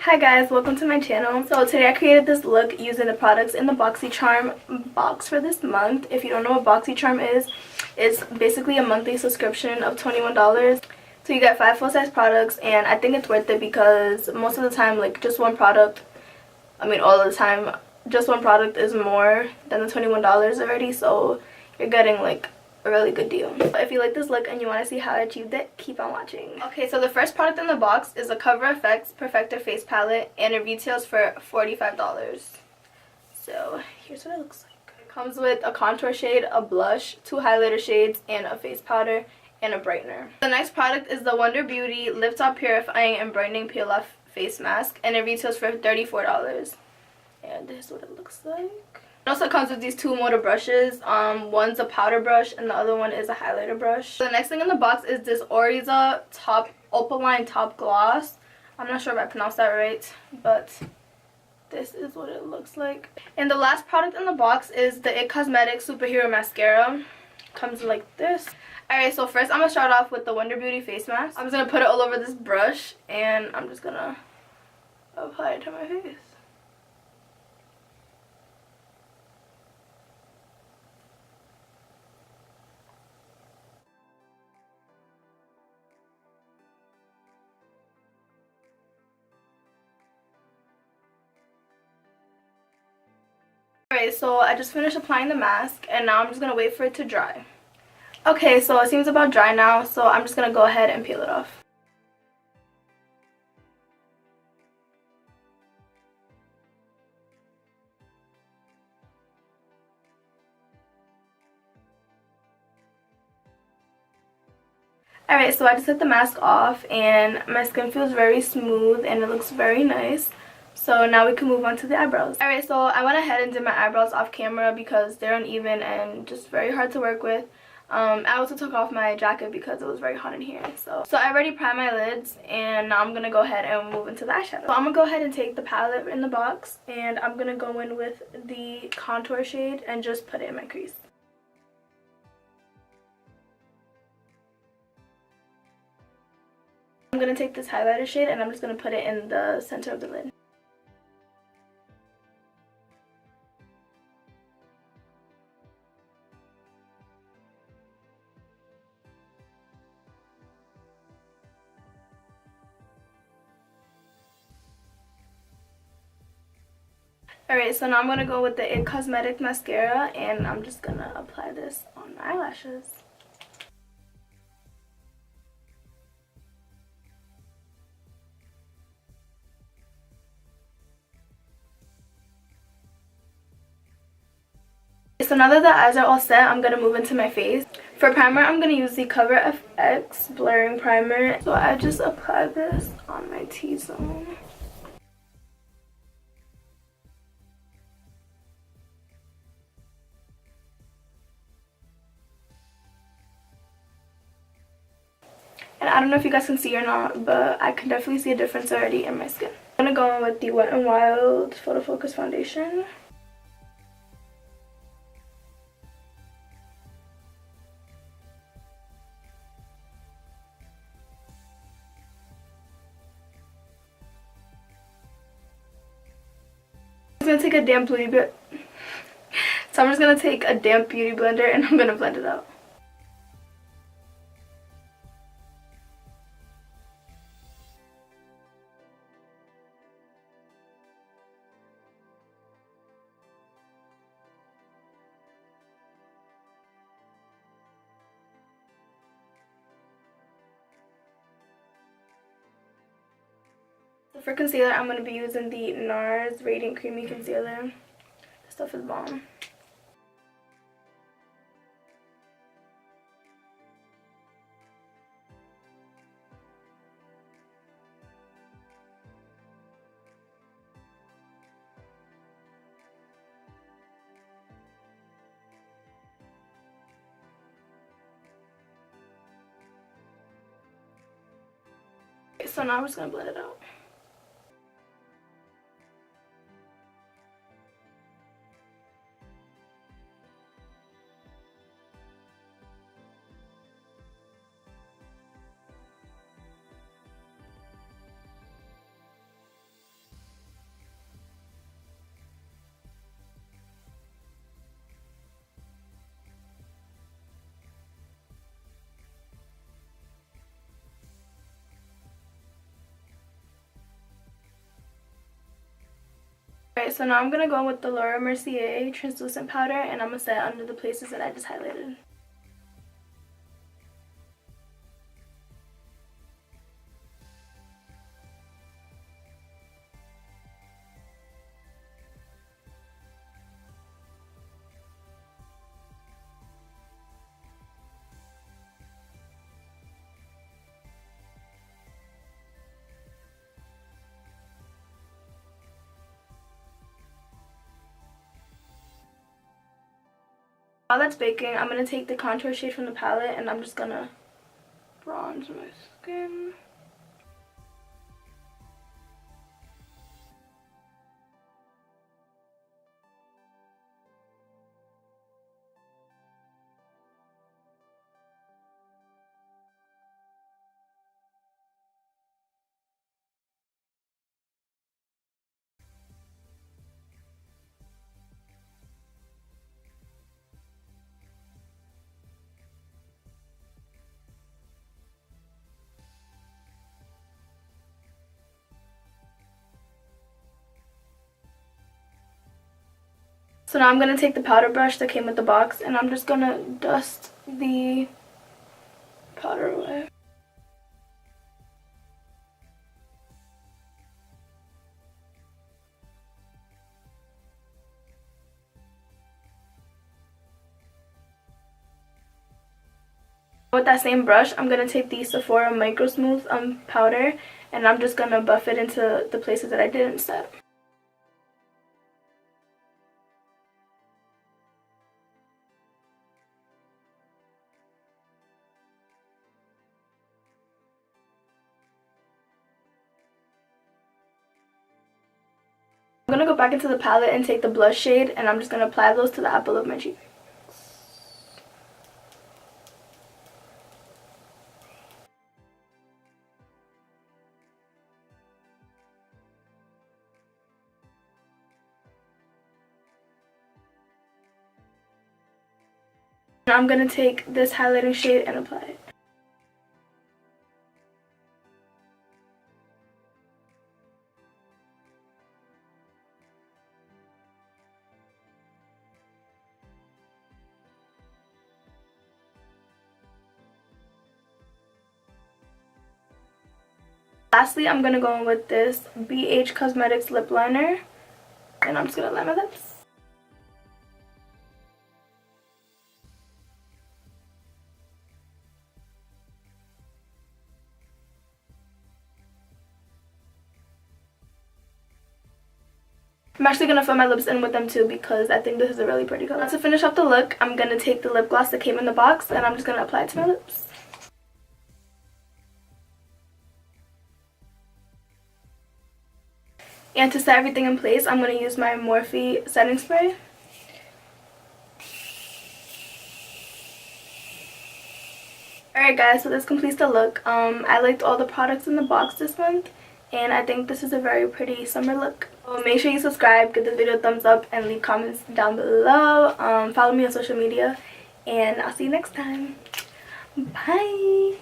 Hi guys, welcome to my channel. So today I created this look using the products in the Boxycharm box for this month. If you don't know what Boxycharm is, it's basically a monthly subscription of $21. So you get 5 full-size products, and I think it's worth it because most of the time, like, just one product, all the time, just one product is more than the $21 already, so you're getting like a really good deal. If you like this look and you want to see how I achieved it, keep on watching. Okay, so the first product in the box is a CoverFx Perfector face palette, and it retails for $45. So here's what it looks like. It comes with a contour shade, a blush, 2 highlighter shades, and a face powder and a brightener. The next product is the Wonder Beauty Lip Top Purifying and Brightening Peel Off Face Mask, and it retails for $34. And this is what it looks like. It also comes with these 2 MODA brushes. One's a powder brush and the other one is a highlighter brush. The next thing in the box is this Oryza Opaline Top Gloss. I'm not sure if I pronounced that right, but this is what it looks like. And the last product in the box is the ItCosmetics Superhero Mascara. Comes like this. Alright, so first I'm going to start off with the Wonder Beauty face mask. I'm just going to put it all over this brush and I'm just going to apply it to my face. Alright, so I just finished applying the mask and now I'm just going to wait for it to dry. Okay, so it seems about dry now, so I'm just going to go ahead and peel it off. Alright, so I just took the mask off and my skin feels very smooth and it looks very nice. So now we can move on to the eyebrows. Alright, so I went ahead and did my eyebrows off camera because they're uneven and just very hard to work with. I also took off my jacket because it was very hot in here. So I already primed my lids and now I'm going to go ahead and move into the eyeshadow. So I'm going to go ahead and take the palette in the box and I'm going to go in with the contour shade and just put it in my crease. I'm going to take this highlighter shade and I'm just going to put it in the center of the lid. Alright, so now I'm going to go with the ItCosmetics mascara and I'm just going to apply this on my eyelashes. So now that the eyes are all set, I'm going to move into my face. For primer, I'm going to use the CoverFx Blurring Primer. So I just apply this on my T-zone. And I don't know if you guys can see or not, but I can definitely see a difference already in my skin. I'm going to go in with the Wet n Wild Photo Focus Foundation. I'm going to take a damp beauty blender. So I'm just going to take a damp beauty blender and I'm going to blend it out. So for concealer, I'm going to be using the NARS Radiant Creamy Concealer. This stuff is bomb. So now I'm just going to blend it out. Alright, so now I'm going to go in with the Laura Mercier translucent powder, and I'm going to set it under the places that I just highlighted. While that's baking, I'm going to take the contour shade from the palette and I'm just going to bronze my skin. So now I'm going to take the powder brush that came with the box and I'm just going to dust the powder away. With that same brush, I'm going to take the Sephora Micro Smooth powder and I'm just going to buff it into the places that I didn't set. I'm going to go back into the palette and take the blush shade and I'm just going to apply those to the apple of my cheek. Now I'm going to take this highlighting shade and apply it. Lastly, I'm going to go in with this ItCosmetics lip liner and I'm just going to line my lips. I'm actually going to fill my lips in with them too because I think this is a really pretty color. To finish off the look, I'm going to take the lip gloss that came in the box and I'm just going to apply it to my lips. And to set everything in place, I'm going to use my Morphe setting spray. Alright guys, so this completes the look. I liked all the products in the box this month. And I think this is a very pretty summer look. So make sure you subscribe, give this video a thumbs up, and leave comments down below. Follow me on social media. And I'll see you next time. Bye!